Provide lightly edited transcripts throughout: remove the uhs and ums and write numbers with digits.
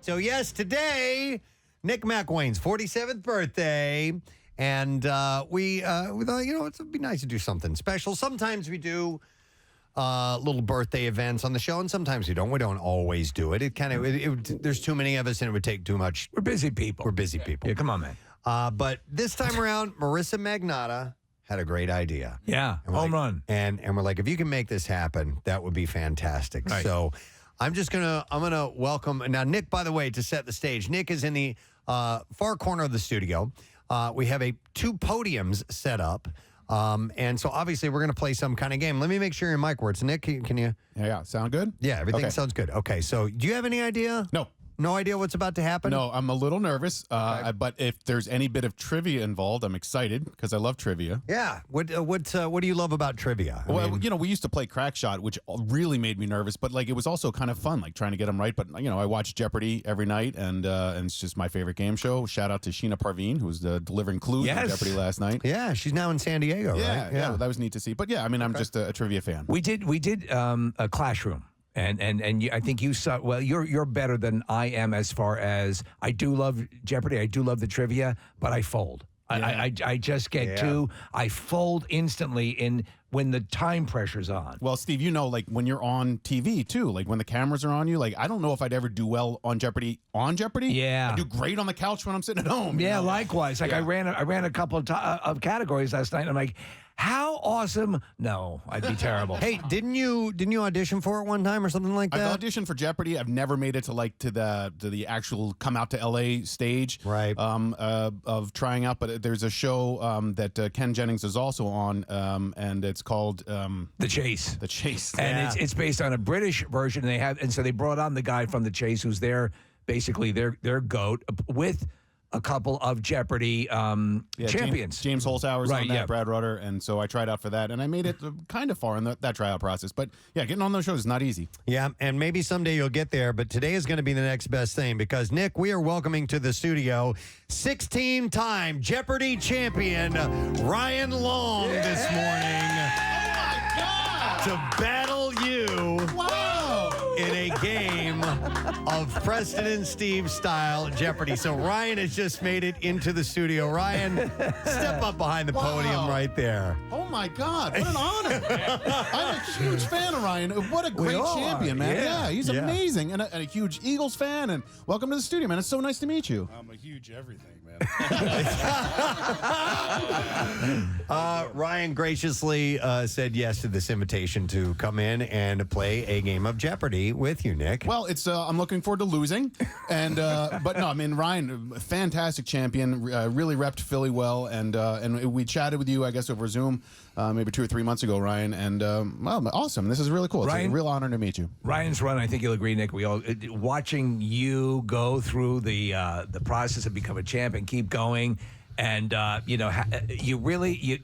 So, yes, today, Nick McIlwain's 47th birthday. And we thought, it'd be nice to do something special. Sometimes we do little birthday events on the show, and sometimes we don't. We don't always do it. There's too many of us, and it would take too much. We're busy people. Yeah, come on, man. But this time around, Marissa Magnata had a great idea. Yeah, home run. And we're like, if you can make this happen, that would be fantastic. Right. So I'm gonna welcome now Nick. By the way, to set the stage, Nick is in the far corner of the studio. We have two podiums set up. And so obviously we're going to play some kind of game. Let me make sure your mic works. Nick, can you? Yeah. Sound good? Yeah, everything Okay. sounds good. Okay, so do you have any idea? No idea what's about to happen? No, I'm a little nervous. But if there's any bit of trivia involved, I'm excited because I love trivia. Yeah. What do you love about trivia? We used to play Crack Shot, which really made me nervous, but it was also kind of fun, trying to get them right. But I watch Jeopardy every night, and it's just my favorite game show. Shout out to Sheena Parveen, who was delivering clues on Jeopardy last night. Yeah, she's now in San Diego, right? Yeah, that was neat to see. But I'm just a trivia fan. We did a classroom. And I think you saw. Well, you're better than I am as far as I do love Jeopardy. I do love the trivia, but I fold. I just get too. I fold instantly when the time pressure's on. Well, Steve, when you're on TV too, when the cameras are on you, I don't know if I'd ever do well on Jeopardy. Yeah, I do great on the couch when I'm sitting at home. Yeah, likewise. I ran a couple of categories last night. And I'm like, how awesome? No, I'd be terrible. Hey, didn't you audition for it one time or something like that? I've auditioned for Jeopardy. I've never made it to the actual come out to LA stage, right? Of trying out. But there's a show that Ken Jennings is also on, and it's called The Chase. The Chase, and it's based on a British version. And so they brought on the guy from The Chase, who's basically their goat with a couple of Jeopardy champions. James Holzhauer's on that, Brad Rutter, and so I tried out for that, and I made it kind of far in that tryout process. But yeah, getting on those shows is not easy. Yeah, and maybe someday you'll get there, but today is going to be the next best thing because, Nick, we are welcoming to the studio 16-time Jeopardy champion Ryan Long this morning. Oh, my God! To battle you. Wow! In a game of Preston and Steve style Jeopardy. So Ryan has just made it into the studio. Ryan, step up behind the podium right there. Oh my God, what an honor. I'm a huge fan of Ryan. What a great champion, man. Yeah, he's amazing. And a huge Eagles fan. And welcome to the studio, man. It's so nice to meet you. I'm a huge everything, man. Ryan graciously said yes to this invitation to come in and play a game of Jeopardy with you, Nick. Well, it's I'm looking forward to losing, and but no, Ryan, fantastic champion, really repped Philly well, and we chatted with you, I guess, over Zoom maybe 2 or 3 months ago, Ryan, and awesome. This is really cool. It's a real honor to meet you. Ryan's run, I think you'll agree, Nick. We all watching you go through the process of becoming a champ and keep going, and you really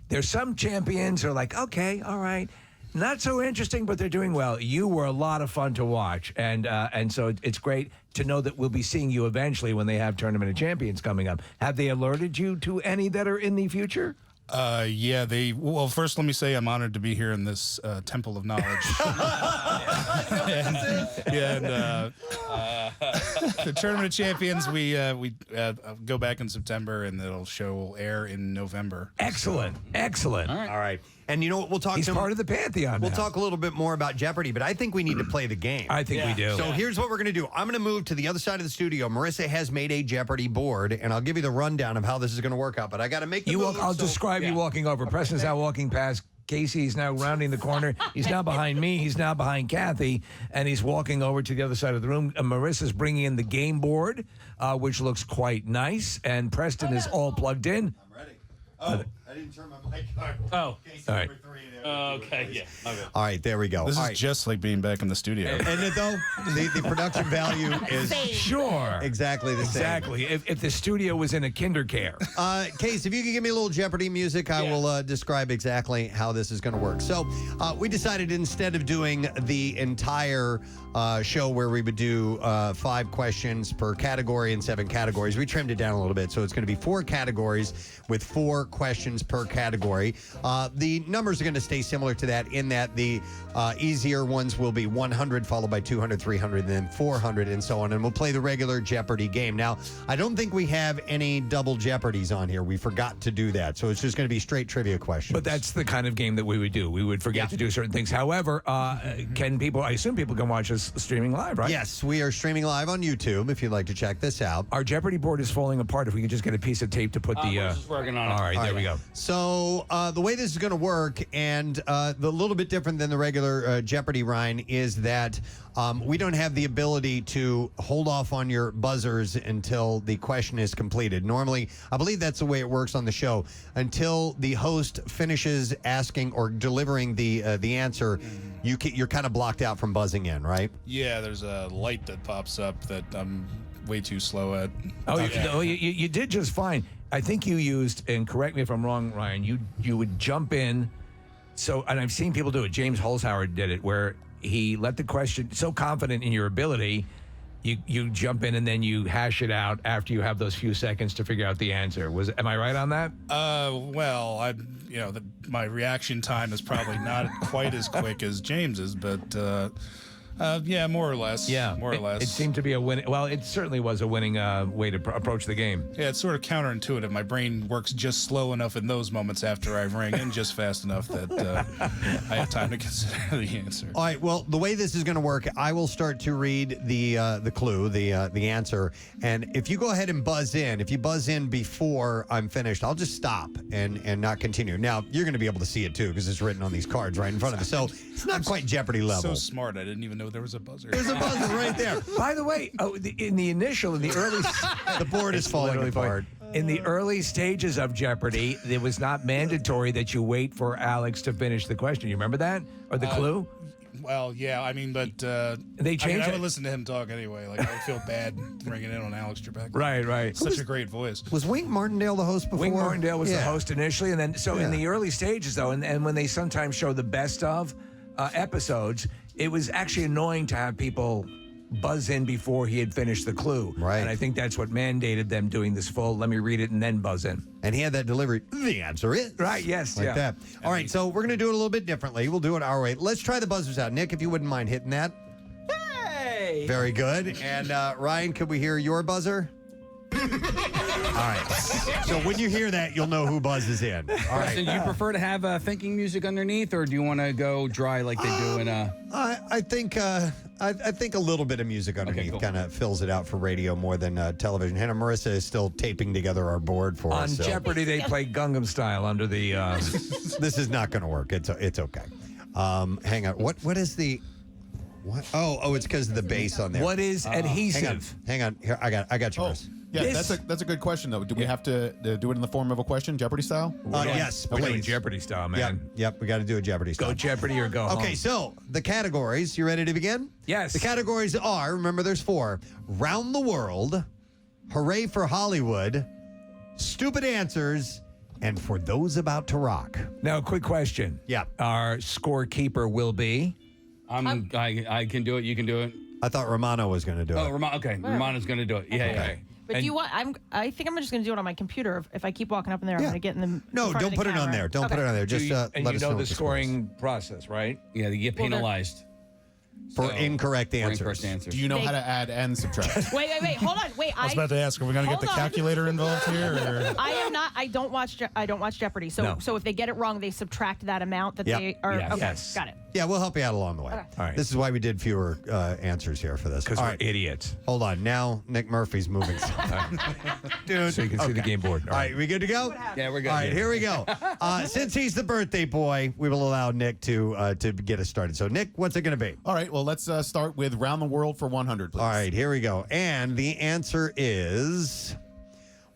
there's some champions who are like, okay, all right. Not so interesting, but they're doing well. You were a lot of fun to watch, and so it's great to know that we'll be seeing you eventually when they have Tournament of Champions coming up. Have they alerted you to any that are in the future? Yeah, well, first let me say I'm honored to be here in this temple of knowledge. The Tournament of Champions, we go back in September, and will air in November. Excellent. Excellent. All right. And you know what? We'll talk. He's part of the Pantheon. We'll talk a little bit more about Jeopardy, but I think we need to play the game. I think we do. So here's what we're going to do. I'm going to move to the other side of the studio. Marissa has made a Jeopardy board, and I'll give you the rundown of how this is going to work out. But I got to make the move. I'll describe you walking over. Preston's now walking past Casey. He's now rounding the corner. He's now behind me. He's now behind Kathy, and he's walking over to the other side of the room. Marissa's bringing in the game board, which looks quite nice, and Preston is all plugged in. I'm ready. Oh, I didn't turn my mic on. Oh. Casey, All right. number 3 in there. Okay, yeah. Okay. All right, there we go. This All is right. just like being back in the studio. And though the production value is Sure. exactly the same. Exactly. If the studio was in a kinder care. Case, if you could give me a little Jeopardy music, I will describe exactly how this is going to work. So we decided instead of doing the entire show where we would do 5 questions per category and 7 categories, we trimmed it down a little bit. So it's going to be 4 categories with 4 questions points per category. The numbers are going to stay similar to that in that the easier ones will be 100, followed by 200, 300, and then 400, and so on. And we'll play the regular Jeopardy game. Now, I don't think we have any double Jeopardies on here. We forgot to do that. So it's just going to be straight trivia questions. But that's the kind of game that we would do. We would forget to do certain things. However, can people, I assume people can watch us streaming live, right? Yes, we are streaming live on YouTube if you'd like to check this out. Our Jeopardy board is falling apart. If we could just get a piece of tape to put the... We're just working on it. All right, there we go. So the way this is going to work, and the little bit different than the regular Jeopardy, Ryan, is that we don't have the ability to hold off on your buzzers until the question is completed. Normally, I believe that's the way it works on the show. Until the host finishes asking or delivering the answer, you're kind of blocked out from buzzing in, right? Yeah, there's a light that pops up that I'm way too slow at. Oh, you did just fine. I think you used, and correct me if I'm wrong, Ryan, you would jump in. So, and I've seen people do it. James Holzhauer did it, where he let the question, so confident in your ability, you jump in and then you hash it out after you have those few seconds to figure out the answer. Am I right on that? Well, my reaction time is probably not quite as quick as James's, but yeah, more or less. Yeah, more or less. It seemed to be a winning. Well, it certainly was a winning way to approach the game. Yeah, it's sort of counterintuitive. My brain works just slow enough in those moments after I ring, and just fast enough that I have time to consider the answer. All right. Well, the way this is going to work, I will start to read the clue, the answer, and if you go ahead and buzz in, if you buzz in before I'm finished, I'll just stop and not continue. Now you're going to be able to see it too because it's written on these cards right in front of us. So it's not quite Jeopardy level. So smart. I didn't even know there was a buzzer. There's a buzzer right there. By the way, in the early, The board is falling apart. In the early stages of Jeopardy, it was not mandatory that you wait for Alex to finish the question. You remember that? Or the clue? Well, yeah, I mean, but they changed I it. would listen to him talk anyway. Like, I would feel bad ringing in on Alex Trebek. Right. Such a great voice. Was Wink Martindale the host before? Wink Martindale was the host initially, and then in the early stages though, and when they sometimes show the best of episodes, it was actually annoying to have people buzz in before he had finished the clue. Right. And I think that's what mandated them doing this full, let me read it and then buzz in. And he had that delivery. The answer is. Right, yes, like yeah. that. All right, so we're going to do it a little bit differently. We'll do it our way. Let's try the buzzers out. Nick, if you wouldn't mind hitting that. Hey! Very good. And Ryan, could we hear your buzzer? All right. So when you hear that, you'll know who buzzes in. All right. Do you prefer to have thinking music underneath, or do you want to go dry like they do in I think a little bit of music underneath cool. kind of fills it out for radio more than television. Hannah Marissa is still taping together our board for On us. So Jeopardy, they play Gangnam Style under the... this is not going to work. It's okay. Hang on. What is the... What? Oh, it's because of the bass on there. What is adhesive? Hang on. Here, I got yours. Yeah, This- that's a good question though. Do we have to do it in the form of a question, Jeopardy style? Yes, We're doing please. Jeopardy style, man. Yep. We got to do a Jeopardy Go style. Jeopardy or go Okay, home. so the categories. You ready to begin? Yes. The categories are, remember there's 4, Round the World, Hooray for Hollywood, Stupid Answers, and For Those About to Rock. Now, a quick question. Yeah. Our scorekeeper will be... I can do it, you can do it. I thought Romano was going to do Oh, it. Ramana's going to do it. Yeah, Okay. But do you want? I think I'm just going to do it on my computer. If I keep walking up in there, I'm going to get in the. No, in front of don't the put it on camera. there. Don't Okay. put it on there. Just and let you us know know the what score is. scoring process, right? Yeah, you get Well, they're- penalized. For incorrect For answers. incorrect answers. Do you know They- how to add and subtract? Wait. Hold on. Wait. I was about to ask, are we going to get the Hold on. calculator involved here? Or? I am not. I don't watch. I don't watch Jeopardy. So No. so if they get it wrong, they subtract that amount that Yep. they are. Yes. Okay. Yes. Got it. Yeah, we'll help you out along the way. Okay. All right. This is why we did fewer answers here for this. Because All we're right. idiots. Hold on. Now Nick Murphy's moving something. Dude. So you can see the game board. All right, we good to go? Yeah, we're good. All right, here we go. Since he's the birthday boy, we will allow Nick to get us started. So, Nick, what's it going to be? All right, well, let's start with Round the World for 100, please. All right, here we go. And the answer is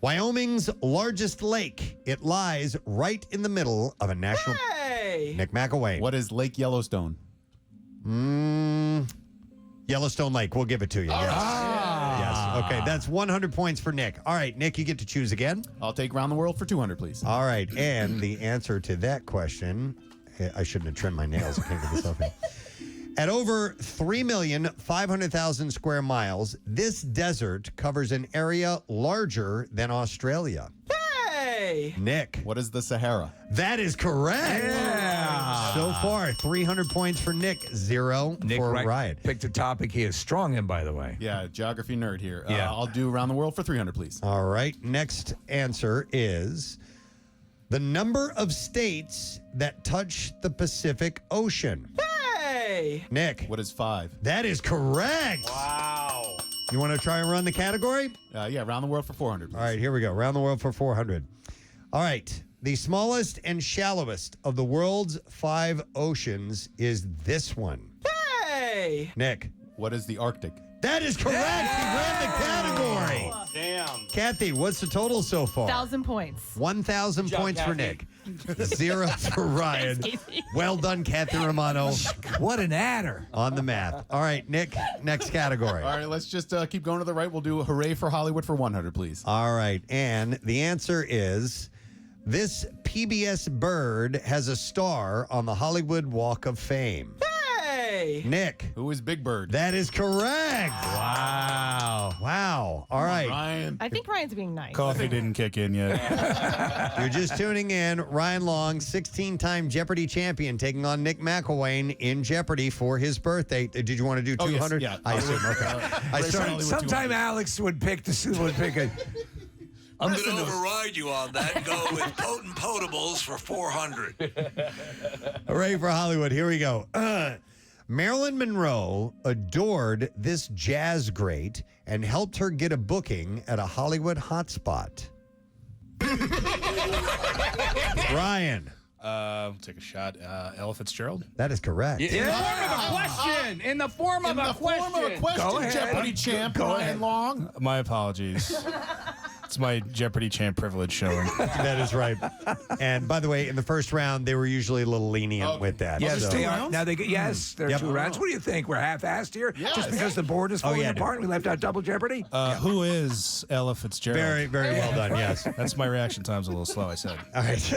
Wyoming's largest lake. It lies right in the middle of a national... Hey! Nick McIlwain. What is Lake Yellowstone? Yellowstone Lake. We'll give it to you. Yes. Yes. Okay, that's 100 points for Nick. All right, Nick, you get to choose again. I'll take Round the World for 200, please. All right, and the answer to that question, I shouldn't have trimmed my nails. I came to this up here. At over 3,500,000 square miles, this desert covers an area larger than Australia. Hey! Hey. Nick. What is the Sahara? That is correct. Yeah. So far, 300 points for Nick, 0 Nick for Ryan. picked a topic he is strong in, by the way. Yeah, geography nerd here. Yeah. I'll do around the world for 300, please. All right. Next answer is the number of states that touch the Pacific Ocean. Hey. Nick. What is 5? That is correct. Wow. You want to try and run the category? Yeah, around the world for 400, please. All right, here we go. Around the world for 400. All right. The smallest and shallowest of the world's 5 oceans is this one. Hey. Nick. What is the Arctic? That is correct. He ran the category. Damn. Kathy, what's the total so far? 1,000 points. 1,000 job, points for Kathy. Nick. 0 for Ryan. Casey. Well done, Kathy Romano, What an adder. on the math. All right, Nick, next category. All right, let's just keep going to the right. We'll do hooray for Hollywood for 100, please. All right, and the answer is this PBS bird has a star on the Hollywood Walk of Fame. Hey. Nick, Who is Big Bird? that is correct. Wow. Wow. All right. Ryan. I think Ryan's being nice. Coffee didn't kick in yet. You're just tuning in. Ryan Long, 16-time Jeopardy champion, taking on Nick McIlwain in Jeopardy for his birthday. Did you want to do Oh, yes, 200? yeah. I assume. Okay. I Hooray for started. Hollywood Sometime 200. Alex would pick a. I'm going to override you on that and go with potent potables for 400. Hooray for Hollywood. Here we go. Marilyn Monroe adored this jazz great and helped her get a booking at a Hollywood hotspot. Ryan. Take a shot. Ella Fitzgerald. That is correct. In the form of a question. In the form of a question. Go ahead. Jeopardy champ, Go Ryan ahead. Long. My apologies. It's my Jeopardy champ privilege showing. That is right. And by the way, in the first round, they were usually a little lenient with that. Yes, so- they are. Now they get, yes, there are Yep. 2 rounds. What do you think? We're half-assed here? Yes. Just because the board is falling yeah, apart, we left out double jeopardy? Who is Ella Fitzgerald? Very, very well done. Yes. That's my reaction time's a little slow, I said. All right.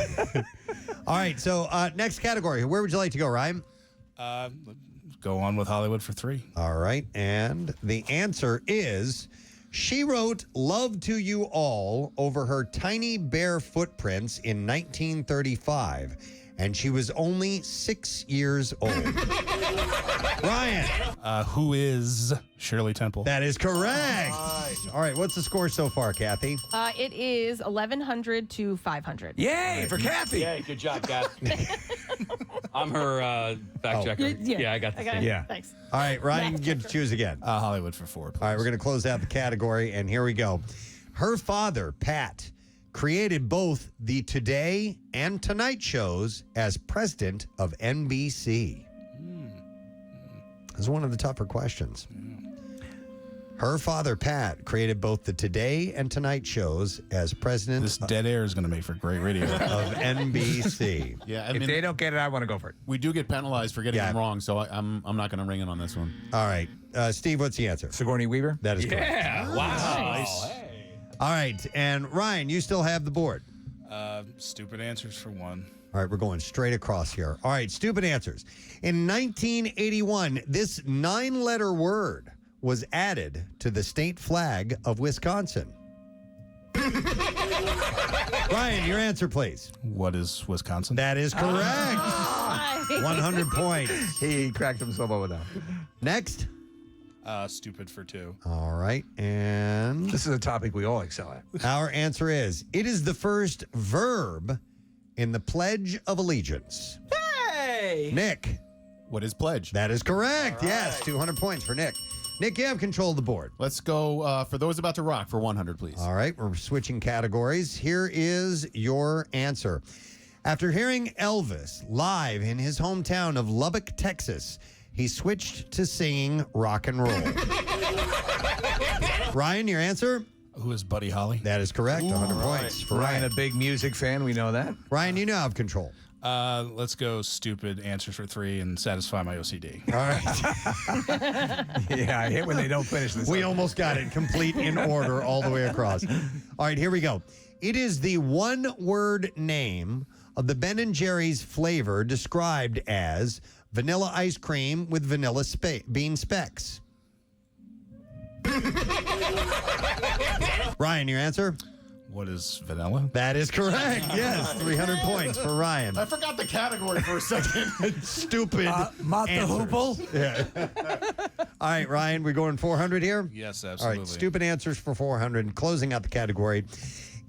All right. So next category. Where would you like to go, Ryan? Go on with Hollywood for 3. All right. And the answer is she wrote Love to You All over her tiny bare footprints in 1935, and she was only 6 years old. Ryan. Who is Shirley Temple? That is correct. All right. What's the score so far, Kathy? It is 1,100 to 500. Yay, for Kathy. Yeah, good job, Kath. I'm her fact checker. Yeah, I got the thing. Yeah. Thanks. All right. Ryan, you get to choose again. Hollywood for 4. Please. All right, we're going to close out the category, and here we go. Her father, Pat, created both the Today and Tonight shows as president of NBC. This is one of the tougher questions. Her father, Pat, created both the Today and Tonight shows as president This dead air is going to make for great radio. of NBC. Yeah, I If mean, they don't get it, I want to go for it. we do get penalized for getting Yeah. them wrong, so I'm not going to ring in on this one. All right. Steve, what's the answer? Sigourney Weaver? That is correct. Yeah, wow. Nice. All right. And Ryan, you still have the board. Stupid answers for 1. All right, we're going straight across here. All right, stupid answers. In 1981, this 9-letter word was added to the state flag of Wisconsin. Ryan, your answer, please. What is Wisconsin? That is correct. 100 points. He cracked himself up with that. Next. Stupid for 2. All right, and This is a topic we all excel at. our answer is, it is the first verb in the Pledge of Allegiance. Hey. Nick. What is pledge? That is correct. Yes, 200 points for Nick. Nick, you have control of the board. Let's go for those about to rock for 100, please. All right, we're switching categories. Here is your answer. After hearing Elvis live in his hometown of Lubbock, Texas, he switched to singing rock and roll. Ryan, your answer? Who is Buddy Holly? That is correct. 100 points for Ryan, Ryan. a big music fan. We know that. Ryan, you now have control. Let's go stupid answers for 3 and satisfy my OCD. All right. Yeah, I hate when they don't finish this. We almost got it complete in order all the way across. All right, here we go. It is the one-word name of the Ben & Jerry's flavor described as vanilla ice cream with vanilla bean specks. Ryan, your answer? What is vanilla? That is correct. Yes, 300 points for Ryan. I forgot the category for a second. Stupid. Mott the answers. Hoople? Yeah. All right, Ryan, we're going 400 here? Yes, All absolutely. right, stupid answers for 400. Closing out the category.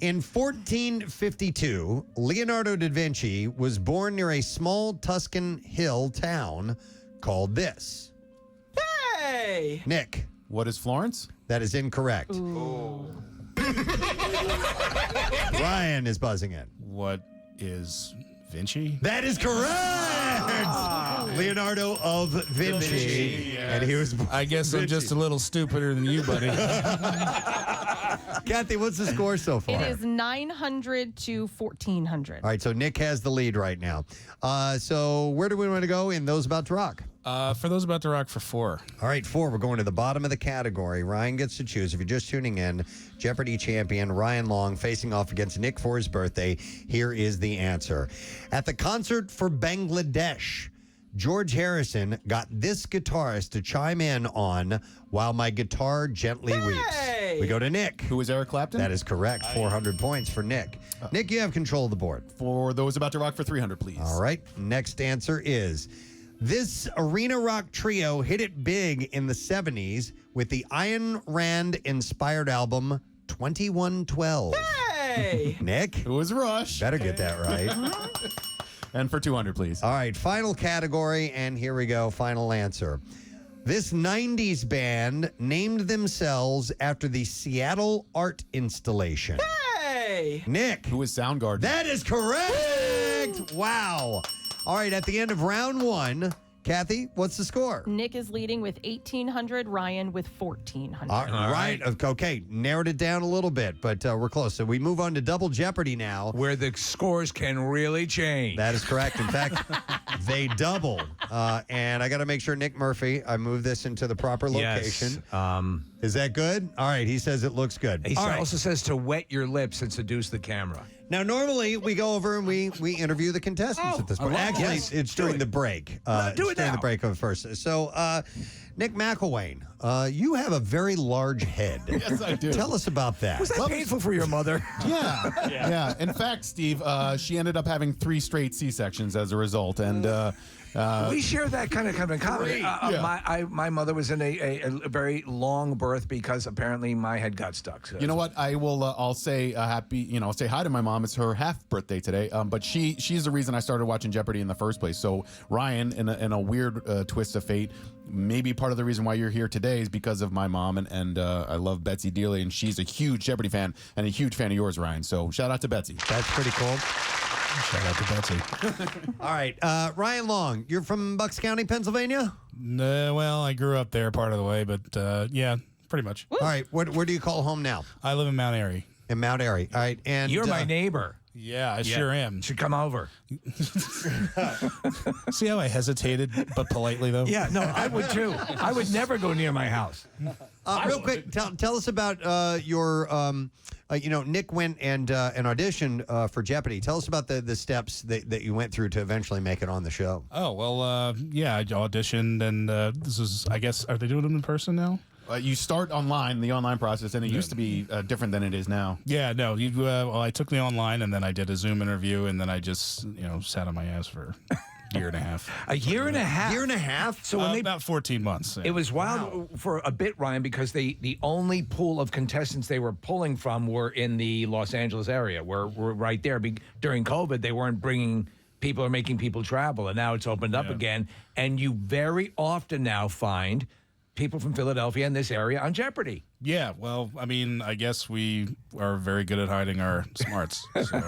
In 1452, Leonardo da Vinci was born near a small Tuscan hill town called this. Hey! Nick, What is Florence? that is incorrect. Ryan is buzzing in. What is Vinci? That is correct. Leonardo of Vinci. And he was born. I guess I'm just a little stupider than you, buddy. Kathy, what's the score so far? It is 900 to 1400. All right, so Nick has the lead right now. So where do we want to go in Those About to Rock? For those about to rock for 4. All right, 4. We're going to the bottom of the category. Ryan gets to choose. If you're just tuning in, Jeopardy champion Ryan Long facing off against Nick for his birthday. Here is the answer. At the concert for Bangladesh, George Harrison got this guitarist to chime in on While My Guitar Gently Weeps. We go to Nick. Who is Eric Clapton? That is correct. 400 points for Nick. Nick, you have control of the board. For those about to rock for 300, please. All right. Next answer is this arena rock trio hit it big in the 70s with the Ayn Rand inspired album 2112. Hey! Nick, Who is Rush? better get that right. And for 200, please. All right. Final category. And here we go. Final answer. This 90s band named themselves after the Seattle art installation. Hey! Nick. Who is Soundgarden? That is correct. Wow. All right, at the end of round 1, Kathy, what's the score? Nick is leading with 1800, Ryan with 1400. All right. Okay, narrowed it down a little bit, but we're close. So we move on to Double Jeopardy now. Where the scores can really change. That is correct. In fact, they double. And I got to make sure, Nick Murphy, I move this into the proper location. Yes. Is that good? All right, he says it looks good. He All right. also says to wet your lips and seduce the camera. Now, normally we go over and we interview the contestants at this point. Actually, it's during the break. Do it's it during now. the break of first. So, Nick McIlwain, you have a very large head. Yes, I do. Tell us about that. Was that painful for your mother? Yeah. In fact, Steve, she ended up having 3 straight C-sections as a result. And We share that kind of in common. My mother was in a very long birth because apparently my head got stuck. So you know what? I will. I'll say say hi to my mom. It's her half birthday today. But she's the reason I started watching Jeopardy in the first place. So Ryan, in a weird twist of fate, maybe part of the reason why you're here today is because of my mom. And I love Betsy dearly, and she's a huge Jeopardy fan and a huge fan of yours, Ryan. So shout out to Betsy. That's pretty cool. Shout out to Betsy. All right, Ryan Long, you're from Bucks County, Pennsylvania? No, well, I grew up there part of the way, but yeah, pretty much. All right, where do you call home now? I live in Mount Airy. In Mount Airy. All right, and you're my neighbor. Yeah, I sure am. Should come over. See how I hesitated, but politely, though? Yeah, no, I would too. I would never go near my house. Real quick, tell us about your. Nick went and auditioned for Jeopardy. Tell us about the steps that you went through to eventually make it on the show. Oh, well, yeah, I auditioned, and this is, I guess, are they doing it in person now? You start online, the online process, and it used to be different than it is now. Yeah, no. Well, I took the online, and then I did a Zoom interview, and then I just, sat on my ass for a year and a half. A year and a half? Year and a half? So when about 14 months. Yeah. It was wild for a bit, Ryan, because the only pool of contestants they were pulling from were in the Los Angeles area, where we're right there. During COVID, they weren't bringing people or making people travel, and now it's opened up again. And you very often now find people from Philadelphia in this area on Jeopardy. Yeah, well, I mean, I guess we are very good at hiding our smarts. So.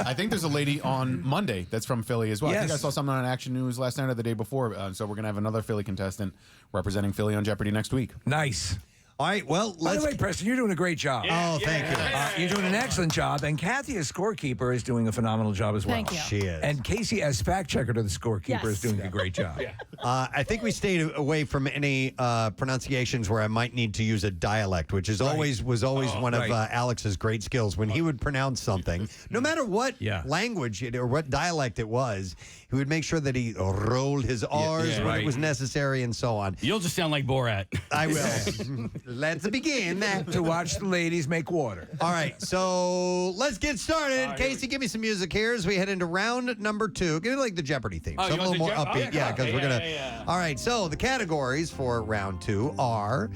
I think there's a lady on Monday that's from Philly as well. I think I saw something on Action News last night or the day before. So we're going to have another Philly contestant representing Philly on Jeopardy next week. Nice. All right, well, By the way, Preston, you're doing a great job. Thank you. You're doing an excellent job, and Kathy, as scorekeeper, is doing a phenomenal job as well. Thank you. She is. And Casey, as fact checker to the scorekeeper, is doing a great job. I think we stayed away from any pronunciations where I might need to use a dialect, which is always one of Alex's great skills. When he would pronounce something, no matter what language or what dialect it was, he would make sure that he rolled his R's when it was necessary and so on. You'll just sound like Borat. I will. let's begin. To watch the ladies make water. All right, so let's get started. Casey, give me some music here as we head into round number 2. Give me like the Jeopardy theme. Oh, you Something a little want more the upbeat. Yeah, because we're going to. yeah. All right, so the categories for round 2 are.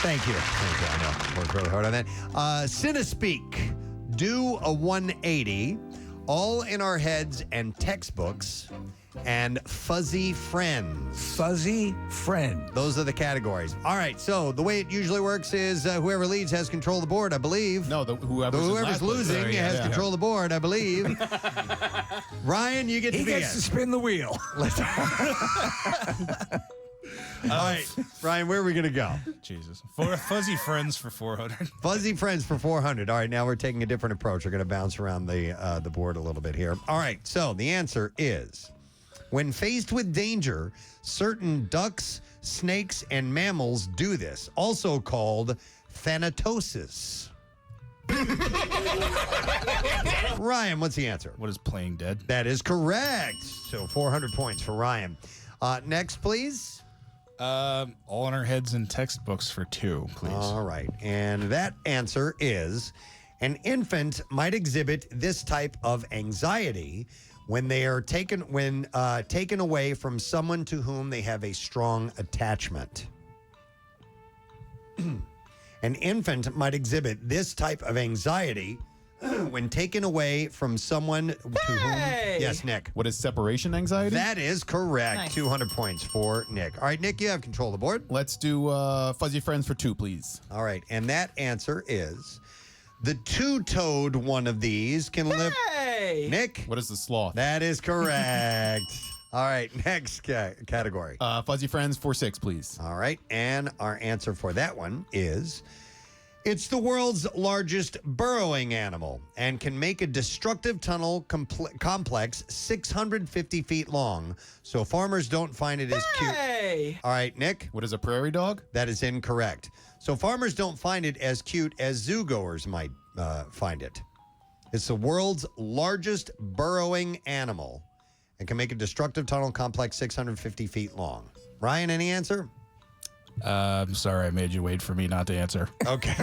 Thank you. I know. Worked really hard on that. Cinespeak, Do a 180, All in Our Heads and Textbooks, and Fuzzy Friends. Fuzzy friend. Those are the categories. All right, so the way it usually works is whoever leads has control of the board, I believe. No, whoever's losing has control of the board, I believe. Ryan, you get He to be gets to spin the wheel. All right, Ryan, where are we going to go? Jesus. For Fuzzy Friends for 400. Fuzzy Friends for 400. All right, now we're taking a different approach. We're going to bounce around the board a little bit here. All right, so the answer is, when faced with danger, certain ducks, snakes, and mammals do this, also called thanatosis. Ryan, what's the answer? What is Playing Dead? That is correct. So 400 points for Ryan. Next, please. All in Our Heads and Textbooks for 2, please. All right. And that answer is, an infant might exhibit this type of anxiety when they are taken away from someone to whom they have a strong attachment. An infant might exhibit this type of anxiety when taken away from someone to whom. Yes, Nick. What is separation anxiety? That is correct. Nice. 200 points for Nick. All right, Nick, you have control of the board. Let's do Fuzzy Friends for 2, please. All right, and that answer is, the two-toed one of these can live. Hey! Nick, What is the sloth? that is correct. All right, next category. Fuzzy Friends for 6, please. All right, and our answer for that one is, it's the world's largest burrowing animal and can make a destructive tunnel complex 650 feet long, so farmers don't find it as cute. Hey! All right, Nick, What is a prairie dog? that is incorrect. So farmers don't find it as cute as zoogoers might find it. It's the world's largest burrowing animal and can make a destructive tunnel complex 650 feet long. Ryan, any answer? I'm sorry I made you wait for me not to answer. Okay.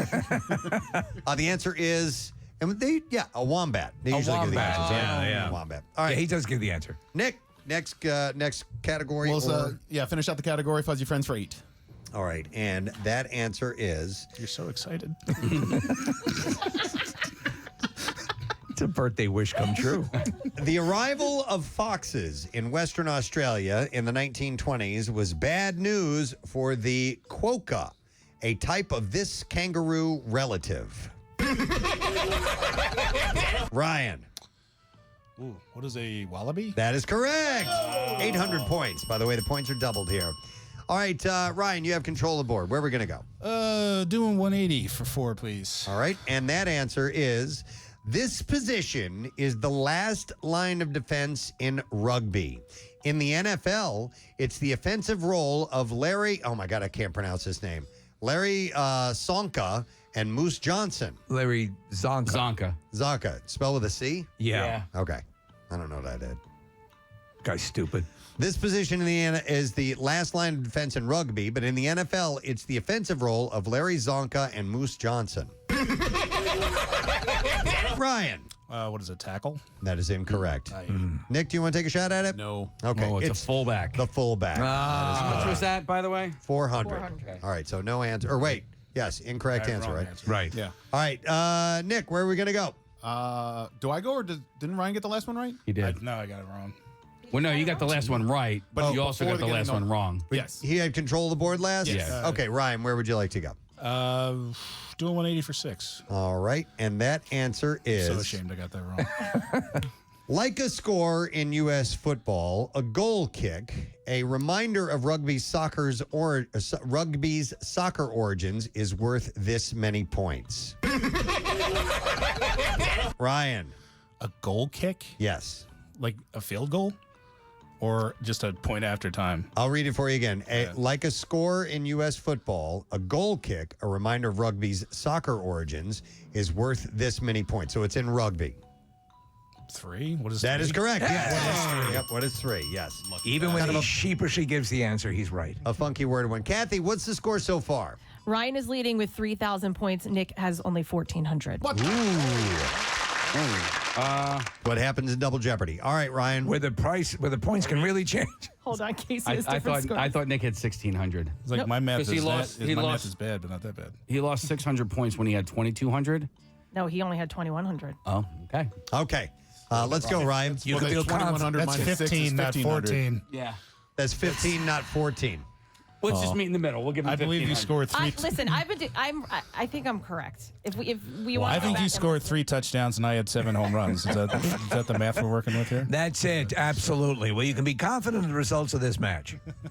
The answer is, a wombat. They usually give the wombat. answers. Yeah. Wombat. All right, Yeah, he does give the answer. Nick, next category. Well, finish out the category. Fuzzy Friends for 8. All right, and that answer is, You're so excited. It's a birthday wish come true. the arrival of foxes in Western Australia in the 1920s was bad news for the quokka, a type of this kangaroo relative. Ryan. Ooh, what is a wallaby? That is correct. 800 points. By the way, the points are doubled here. All right, Ryan, you have control of the board. Where are we going to go? Doing 180 for 4, please. All right, and that answer is, this position is the last line of defense in rugby. In the NFL, it's the offensive role of Larry, oh my God, I can't pronounce his name, Larry Sonka and Moose Johnson. Larry Zonka. Zonka, spell with a C? Yeah. Okay. I don't know what I did. Guy's stupid. This position is the last line of defense in rugby, but in the NFL, it's the offensive role of Larry Zonka and Moose Johnson. Ryan. What is a tackle? That is incorrect. Nick, do you want to take a shot at it? No. Okay. Oh, it's a fullback. The fullback. How much was that, by the way? 400. 400. All right, so no answer. Or wait. Yes, incorrect answer, Wrong right? answer. Right. Yeah. All right, Nick, where are we going to go? Do I go or didn't Ryan get the last one right? He did. No, I got it wrong. Well, no, you got the last one right, but you also before got the the last getting one wrong. Yes. He had control of the board last? Yes. Okay, Ryan, where would you like to go? Doing 180 for 6. All right, and that answer is... So ashamed I got that wrong. Like a score in U.S. football, a goal kick, a reminder of rugby's soccer origins, is worth this many points. Ryan. A goal kick? Yes. Like a field goal? Or just a point after time? I'll read it for you again. Like a score in U.S. football, a goal kick, a reminder of rugby's soccer origins, is worth this many points. So it's in rugby. 3? What is That 3? is correct. Yes. Yep. What is 3? Yes. Even when he sheepishly gives the answer, he's right. A funky word one. Kathy, what's the score so far? Ryan is leading with 3,000 points. Nick has only 1,400. What? What happens in Double Jeopardy? All right, Ryan. Where the points can really change. Hold on, Casey I, has I different thought scores. I thought Nick had 1,600. It's like my math 'Cause is he lost- bad. he My lost- math is bad, but not that bad. He lost 600 points when he had 2,200. No, he only had 2,100. Oh, okay. Okay. Let's go, Ryan. You can feel confident. 2,100 That's minus 6 is 15, not 1,500. 14. Yeah. That's 15, not 14. Let's just meet in the middle. We'll give him I believe you 1,500. scored three. Listen, I think I'm correct. If we Well, want, I think you scored 3 touchdowns and I had 7 home runs. Is that the math we're working with here? That's it. Absolutely. Well, you can be confident in the results of this match. All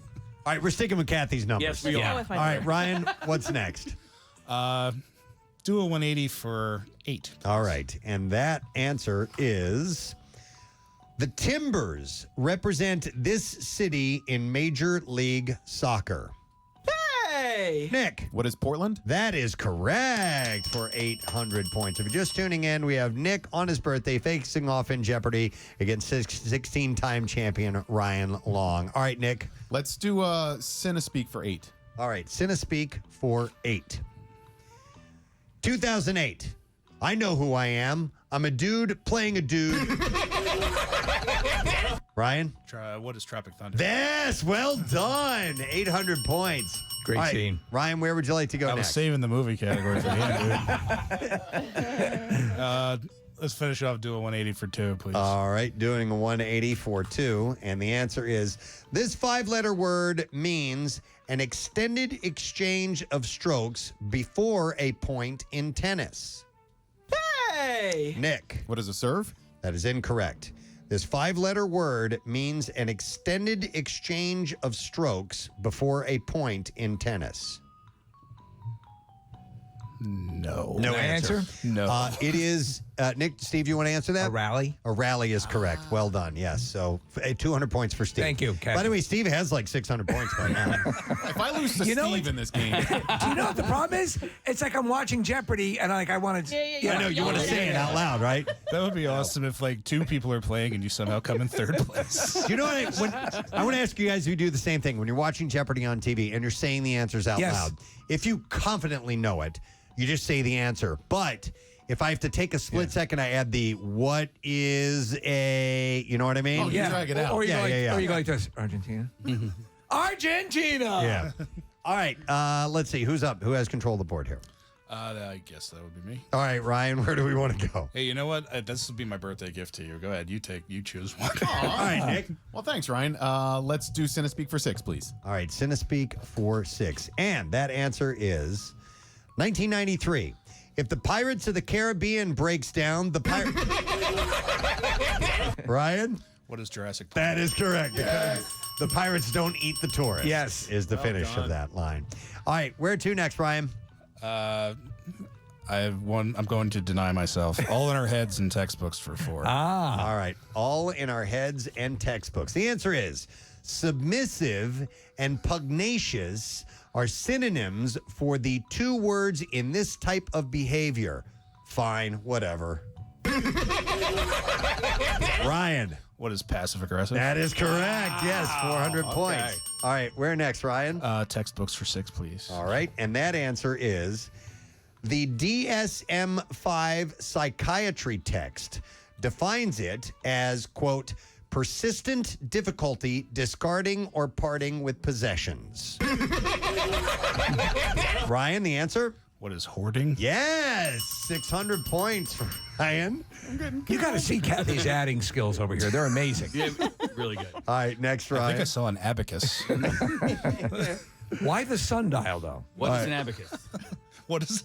right, we're sticking with Kathy's numbers. Yes, we Let's are. go with my All right, beer. Ryan, what's next? Do a 180 for 8. All right, and that answer is the Timbers represent this city in Major League Soccer. Hey! Nick, What is Portland? that is correct for 800 points. If you're just tuning in, we have Nick on his birthday facing off in Jeopardy against 16-time champion Ryan Long. All right, Nick. Let's do Cinespeak for 8. All right, Cinespeak for 8. 2008. I know who I am. I'm a dude playing a dude. Ryan? What is Tropic Thunder? Yes, well done. 800 points. Great All right, scene. Ryan, where would you like to go I was next? saving the movie category for the end, dude. Let's finish off. Do a 180 for 2, please. All right, doing a 180 for 2. And the answer is this 5-letter word means an extended exchange of strokes before a point in tennis. Hey! Nick, What is a serve? that is incorrect. This 5-letter word means an extended exchange of strokes before a point in tennis. No. No answer? No. It is, Nick, Steve, you want to answer that? A rally? A rally is correct. Well done. Yes. So 200 points for Steve. Thank you, Kevin. By the way, Steve has like 600 points by now. If I lose to You know Steve what? in this game, Do you know what the problem is? It's like I'm watching Jeopardy and I want to. Yeah. I know you want to Yeah. say it out loud, right? That would be awesome if like 2 people are playing and you somehow come in 3rd place. You know what? I want to ask you guys who do the same thing when you're watching Jeopardy on TV and you're saying the answers out Yes. loud. If you confidently know it, you just say the answer. But if I have to take a split second, I add the what is a, you know what I mean? Oh, yeah. drag it out. Or you Yeah, go like, yeah, yeah. Or you go like this. Argentina. Argentina. Yeah. All right. Let's see. Who's up? Who has control of the board here? I guess that would be me. All right, Ryan, where do we want to go? Hey, you know what? This would be my birthday gift to you. Go ahead. You choose one. All right, Nick. well, thanks, Ryan. Let's do Cinespeak for 6, please. All right, Cinespeak for 6. And that answer is 1993. If the Pirates of the Caribbean breaks down, the pirate. Ryan? What is Jurassic Park? That is correct. The pirates don't eat the tourists. Yes. Is the finish of that line. All right, where to next, Ryan? I have one. I'm going to deny myself. All in our heads and textbooks for 4. All right, all in our heads and textbooks. The answer is submissive and pugnacious are synonyms for the 2 words in this type of behavior. Fine, whatever. Ryan. What is passive aggressive? That is correct. Yes, 400 points. All right, where next, Ryan? Textbooks for 6, please. All right, and that answer is the DSM-5 psychiatry text defines it as, quote, persistent difficulty discarding or parting with possessions. Ryan, the answer? What is hoarding? Yes, 600 points for Ryan. You got to see Kathy's adding skills over here. They're amazing. Really good. All right, next, I think Ryan. I saw an abacus. Why the sundial, though? What is an abacus? What is?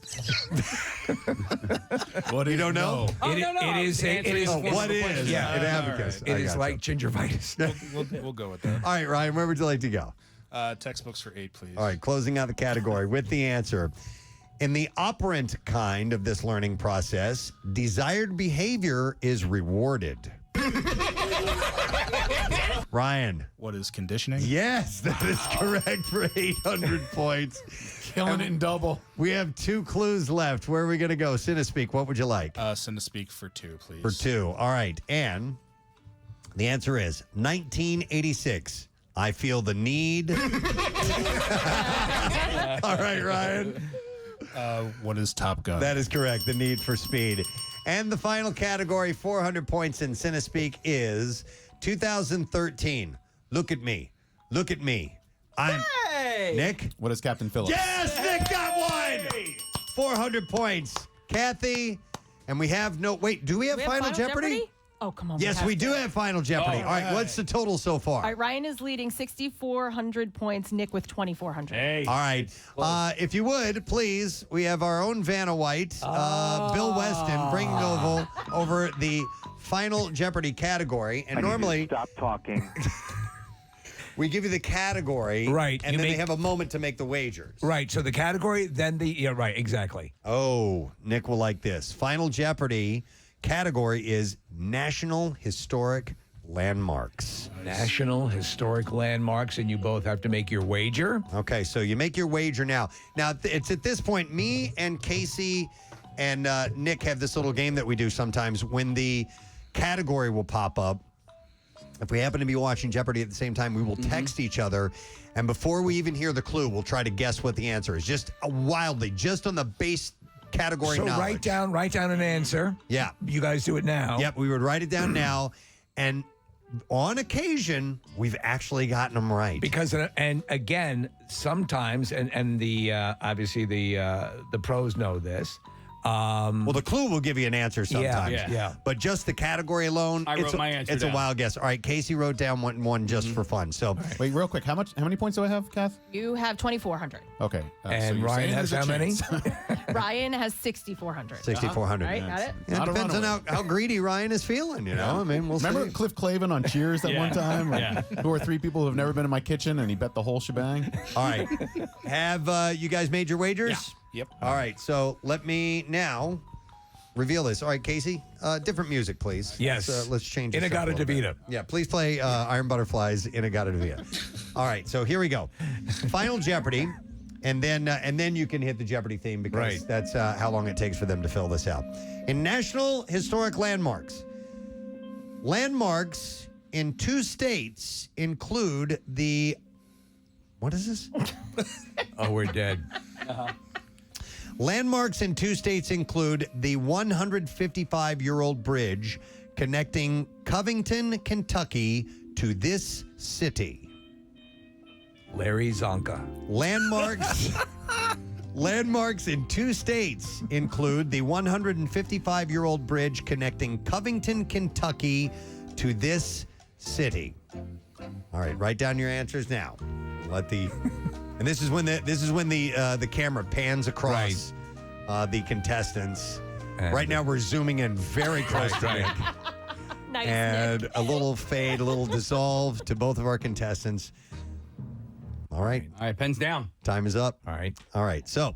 What do you don't know? Oh, It- no, no, it I is was a- it answering is- a What question. is Yeah. an abacus? It is like gingivitis. We'll go with that. All right, Ryan, where would you like to go? Textbooks for 8, please. All right, closing out the category with the answer. In the operant kind of this learning process, desired behavior is rewarded. Ryan. What is conditioning? Yes, that is correct for 800 points. Killing it in double. We have 2 clues left. Where are we going to go? Cinespeak, what would you like? Cinespeak for 2, please. For 2. All right. And the answer is 1986. I feel the need. All right, Ryan. What is Top Gun? That is correct. The need for speed. And the final category, 400 points in Cinespeak, is 2013. Look at me. Look at me. I'm Nick. What is Captain Phillips? Yes, Nick got one. 400 points. Kathy, and we have no. Wait, do we have Final Jeopardy? Oh, come on. Yes, we do have Final Jeopardy. All right, what's the total so far? All right, Ryan is leading 6,400 points. Nick with 2,400. Hey. All right. If you would, please, we have our own Vanna White, Bill Weston, bringing over the Final Jeopardy category. And normally, stop talking. we give you the category, Right, and you then they make- have a moment to make the wagers. Right. So the category, then right, exactly. Oh, Nick will like this. Final Jeopardy category is National Historic Landmarks. National Historic Landmarks, and you both have to make your wager. Okay, so you make your wager now. Now, it's at this point, me and Casey and Nick have this little game that we do sometimes when the category will pop up. If we happen to be watching Jeopardy at the same time, we will text each other. And before we even hear the clue, we'll try to guess what the answer is. Just wildly, just on the base category So knowledge. write down an answer. Yeah. You guys do it now. Yep, we would write it down now. And on occasion, we've actually gotten them right. Because and again, sometimes and the obviously the pros know this. Well, the clue will give you an answer sometimes. Yeah. But just the category alone, I wrote my answer it's a down. wild guess. All right, Casey wrote down one just for fun. So Wait, real quick. How many points do I have, Kath? You have 2,400. Okay. And so you're Ryan saying has there's a how many? chance. Ryan has 6,400. 6,400. All right, got it? Yeah, it Not a depends on runaway. how greedy Ryan is feeling, you know? I mean, we'll Remember see. Cliff Clavin on Cheers that Yeah. one time? Yeah. Who are three people who have never been in my kitchen and he bet the whole shebang? All right. Have you guys made your wagers? Yep. All right, so let me now reveal this. All right, Casey, different music, please. Yes. Let's change this up a Inagata little bit. Davida. Yeah, please play Iron Butterflies, Inagata Davida. All right, so here we go. Final Jeopardy, and then you can hit the Jeopardy theme because Right. that's how long it takes for them to fill this out. In National Historic Landmarks, landmarks in 2 states include the... What is this? Oh, we're dead. Landmarks in 2 states include the 155-year-old bridge connecting Covington, Kentucky to this city. Larry Zonka. Landmarks in 2 states include the 155-year-old bridge connecting Covington, Kentucky to this city. All right, write down your answers now. And this is when the camera pans across the contestants. Right now we're zooming in very close to Nick. Nice, And Nick. a little fade, a little dissolve to both of our contestants. All right, All right, pens down. time is up. All right. All right, so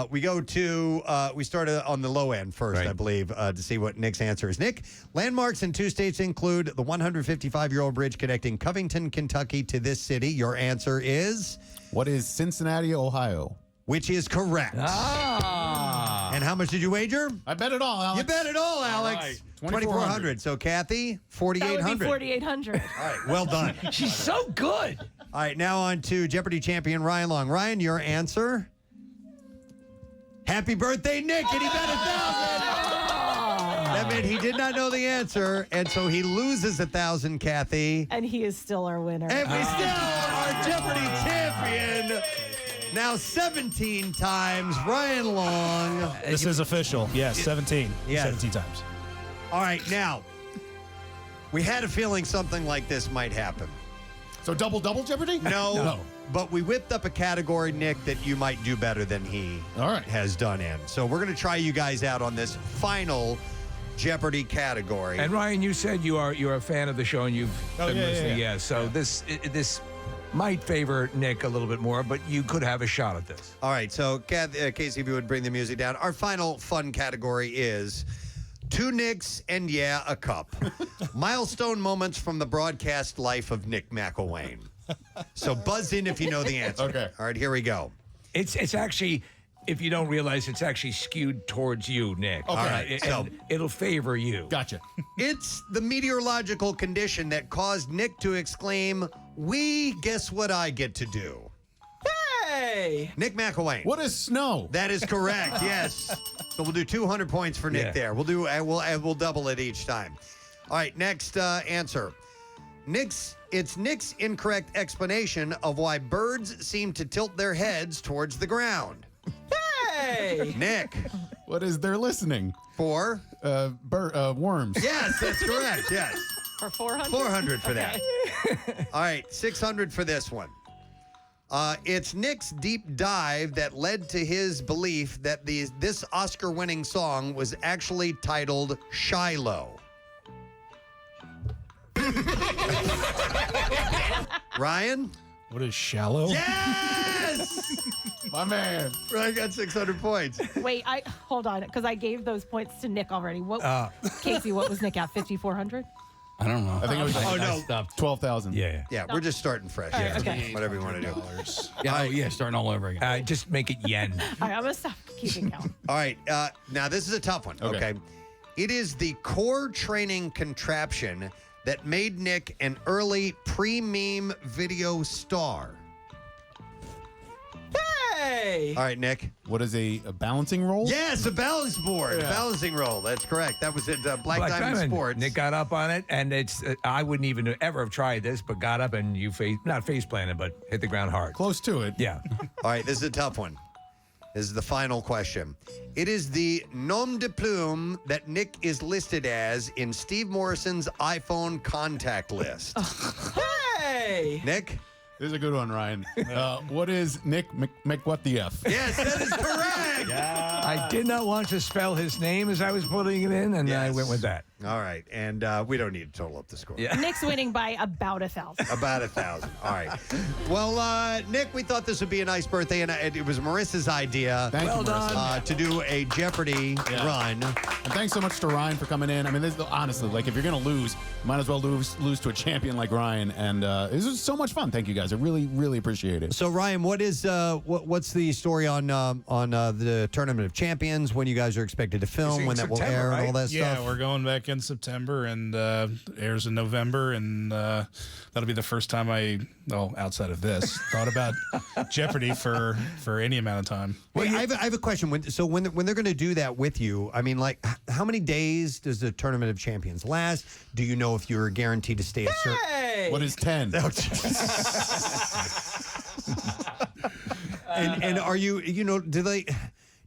we go to, we started on the low end first, Right. I believe, to see what Nick's answer is. Nick, landmarks in 2 states include the 155-year-old bridge connecting Covington, Kentucky to this city. Your answer is, What is Cincinnati, Ohio? which is correct. Ah. And how much did you wager? I bet it all, Alex. You bet it all, Alex. right. 2,400. So, Kathy, That 4,800. would be 4,800. All right, well done. She's so good. All right, now on to Jeopardy champion Ryan Long. Ryan, your answer? Happy birthday, Nick, and he bet 1,000. That meant he did not know the answer, and so he loses 1,000, Kathy. And he is still our winner. And we still are Jeopardy champion. Now 17 times, Ryan Long. This is official. Yes, 17. Yes. 17 times. All right, now, we had a feeling something like this might happen. So double Jeopardy? No. But we whipped up a category, Nick, that you might do better than he All right. has done in. So we're going to try you guys out on this final Jeopardy category. And Ryan, you said you're a fan of the show and you've been yeah, listening. yeah. So this might favor Nick a little bit more, but you could have a shot at this. All right, so Casey, if you would bring the music down. Our final fun category is 2 Nicks and a cup. Milestone moments from the broadcast life of Nick McIlwain. So buzz in if you know the answer. Okay. All right, here we go. It's actually, if you don't realize, it's actually skewed towards you, Nick. Okay. All right, so- it'll favor you. Gotcha. It's the meteorological condition that caused Nick to exclaim, guess what I get to do? Hey! Nick McIlwain. What is snow? That is correct. Yes. So we'll do 200 points for Nick Yeah. there. We'll double it each time. All right. Next answer. It's Nick's incorrect explanation of why birds seem to tilt their heads towards the ground. Hey! Nick. What is they're listening? For? Worms. Yes, that's correct. Yes. For 400? 400 for that. All right, 600 for this one. It's Nick's deep dive that led to his belief that this Oscar-winning song was actually titled Shiloh. Ryan? What is shallow? Yes! My man. Ryan got 600 points. Wait, hold on, because I gave those points to Nick already. Casey, what was Nick at? 5,400? I don't know. I think it was Oh, I no. stopped. 12,000. Yeah. Yeah, we're just starting fresh. All right, okay. Whatever you want to do. Yeah, starting all over again. Just make it yen. All right, I'm going to stop keeping count. All right. Now, this is a tough one. Okay. It is the core training contraption that made Nick an early pre-meme video star. Hey! All right, Nick. What is a balancing roll? Yes, a balance board. Yeah. Balancing roll. That's correct. That was at Black Diamond Sports. Nick got up on it, and it's I wouldn't even ever have tried this, but got up and you not face planted, but hit the ground hard. Close to it. Yeah. All right, this is a tough one. This is the final question. It is the nom de plume that Nick is listed as in Steve Morrison's iPhone contact list. Hey! Nick? This is a good one, Ryan. What is Nick what the F? Yes, that is correct. I did not want to spell his name as I was putting it in, and I Yes. went with that. All right, and we don't need to total up the score. Yeah. Nick's winning by about 1,000. About 1,000. All right. Well, Nick, we thought this would be a nice birthday, and it was Marissa's idea Thank you, Marissa. to do a Jeopardy run. And thanks so much to Ryan for coming in. I mean, honestly, like if you're gonna lose, you might as well lose to a champion like Ryan. And this was so much fun. Thank you guys. I really, really appreciate it. So, Ryan, what's the story on the Tournament of Champions? When you guys are expected to film? in When that will September, air and all right? that Yeah, stuff? we're going back in September and airs in November, and that'll be the first time outside of this, thought about Jeopardy for any amount of time. Wait, I have a question. When they're going to do that with you, I mean, like, how many days does the Tournament of Champions last? Do you know if you're guaranteed to stay a certain? Hey! What is 10? And are you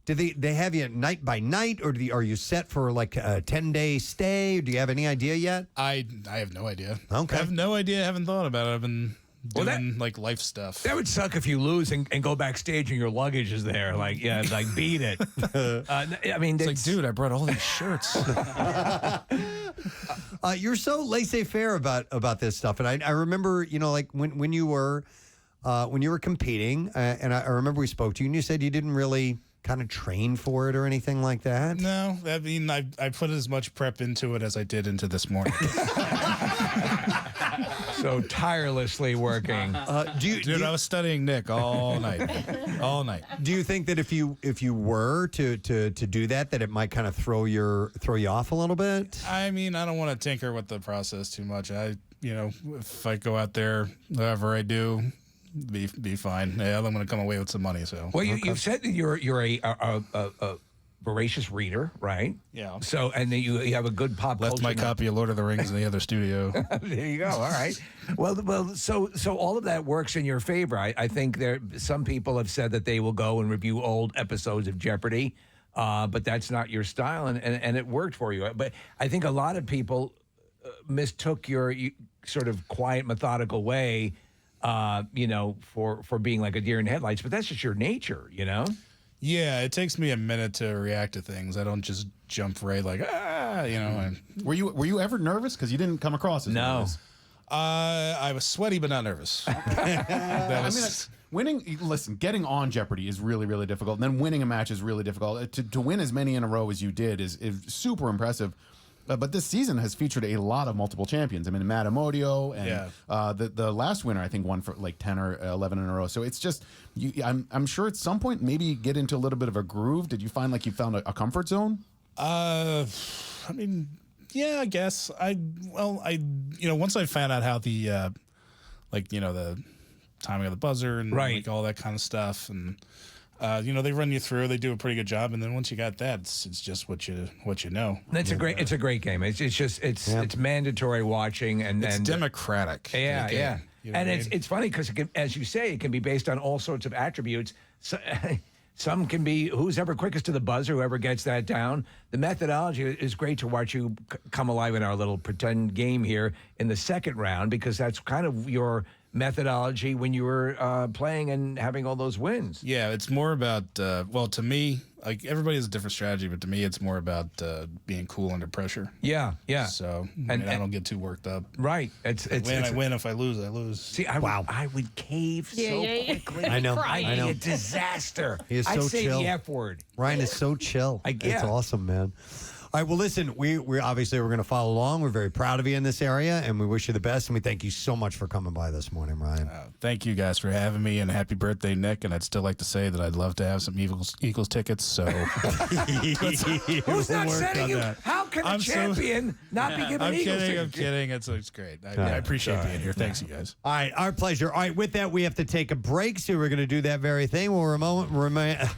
do they have you night by night, or are you set for like a 10-day stay? Do you have any idea yet? I have no idea. Okay. I have no idea. I haven't thought about it. I've been Well, doing like life stuff. That would suck if you lose and go backstage and your luggage is there. Like, yeah, like beat it. I mean, It's like, dude, I brought all these shirts. You're so laissez-faire about this stuff, and I remember, like when you were competing, and I remember we spoke to you, and you said you didn't really kind of train for it or anything like that. No, I mean, I put as much prep into it as I did into this morning. so tirelessly working. Dude, I was studying Nick all night. All night. Do you think that if you were to do that it might kind of throw you off a little bit? I mean, I don't want to tinker with the process too much. If I go out there, whatever I do, be fine. Yeah, I'm going to come away with some money. So, Well, you've said that you're a voracious reader, right? Yeah. So, and then you have a good pop left culture my know- copy of Lord of the Rings in the other studio. There you go. All right. Well. So all of that works in your favor. I think some people have said that they will go and review old episodes of Jeopardy, but that's not your style, and it worked for you. But I think a lot of people mistook your sort of quiet, methodical way, for being like a deer in headlights. But that's just your nature, Yeah, it takes me a minute to react to things. I don't just jump right like Were you ever nervous? Because you didn't come across as No. nervous. I was sweaty but not nervous. That was, getting on Jeopardy is really, really difficult. And then winning a match is really difficult. To win as many in a row as you did is super impressive. But this season has featured a lot of multiple champions. I mean, Matt Amodio and the last winner, I think, won for like 10 or 11 in a row. So it's just, I'm sure at some point maybe get into a little bit of a groove. Did you find like you found a comfort zone? I mean, yeah, I guess. Once I found out how the like the timing of the buzzer and Right. like all that kind of stuff. And they run you through. They do a pretty good job. And then once you got that, it's just what you know. It's a great game. It's mandatory watching and It's democratic. Yeah, game, yeah. you know And what I mean? it's funny because, as you say, it can be based on all sorts of attributes. So, some can be who's ever quickest to the buzzer, whoever gets that down. The methodology is great to watch you come alive in our little pretend game here in the second round, because that's kind of your methodology when you were playing and having all those wins. Yeah, it's more about to me, like everybody has a different strategy, but to me, it's more about being cool under pressure. Yeah, yeah. So And I don't get too worked up. Right. I win. If I lose, I lose. See, I would cave so quickly. I know. Crying. I know. I'd be a disaster. He is I'd so say chill. the F word. Ryan is so chill. It's yeah. awesome, man. All right, well, listen, we're obviously we're going to follow along. We're very proud of you in this area, and we wish you the best, and we thank you so much for coming by this morning, Ryan. Thank you guys for having me, and happy birthday, Nick. And I'd still like to say that I'd love to have some Eagles tickets. So Who's not sending you? that. How can a I'm so- champion not be given I'm Eagles kidding. I'm tickets? kidding. It's great. I appreciate being here. Thanks, you guys. All right, our pleasure. All right, with that, we have to take a break, so we're going to do that very thing. We'll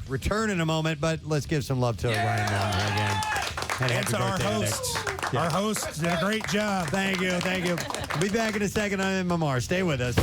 return in a moment, but let's give some love to Ryan Long again. And And to our host. Our host did a great job. Thank you. We'll be back in a second on MMR. Stay with us.